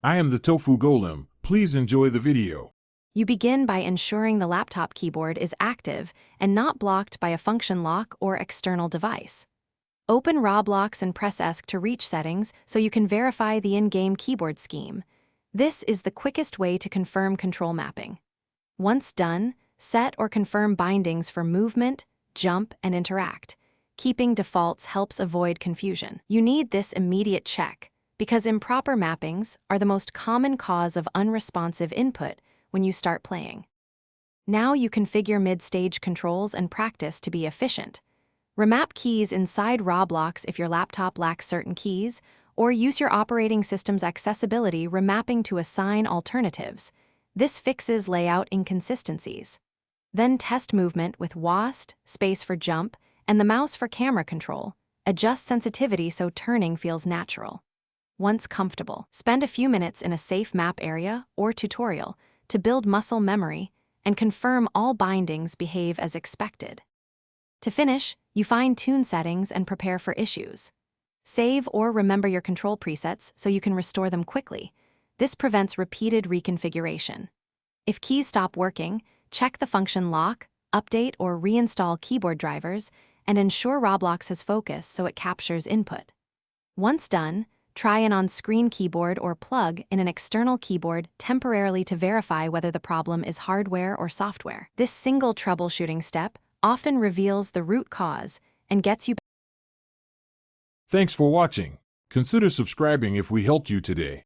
I am the Tofu Golem. Please enjoy the video. You begin by ensuring the laptop keyboard is active and not blocked by a function lock or external device. Open Roblox and press ESC to reach settings so you can verify the in-game keyboard scheme. This is the quickest way to confirm control mapping. Once done, set or confirm bindings for movement, jump, and interact. Keeping defaults helps avoid confusion. You need this immediate check because improper mappings are the most common cause of unresponsive input when you start playing. Now you configure mid-stage controls and practice to be efficient. Remap keys inside Roblox if your laptop lacks certain keys, or use your operating system's accessibility remapping to assign alternatives. This fixes layout inconsistencies. Then test movement with WASD, space for jump, and the mouse for camera control. Adjust sensitivity so turning feels natural. Once comfortable, spend a few minutes in a safe map area or tutorial to build muscle memory and confirm all bindings behave as expected. To finish, you fine-tune settings and prepare for issues. Save or remember your control presets so you can restore them quickly. This prevents repeated reconfiguration. If keys stop working, check the function lock, update or reinstall keyboard drivers, and ensure Roblox has focus so it captures input. Once done, try an on-screen keyboard or plug in an external keyboard temporarily to verify whether the problem is hardware or software. This single troubleshooting step often reveals the root cause and gets you. Thanks for watching. Consider subscribing if we helped you today.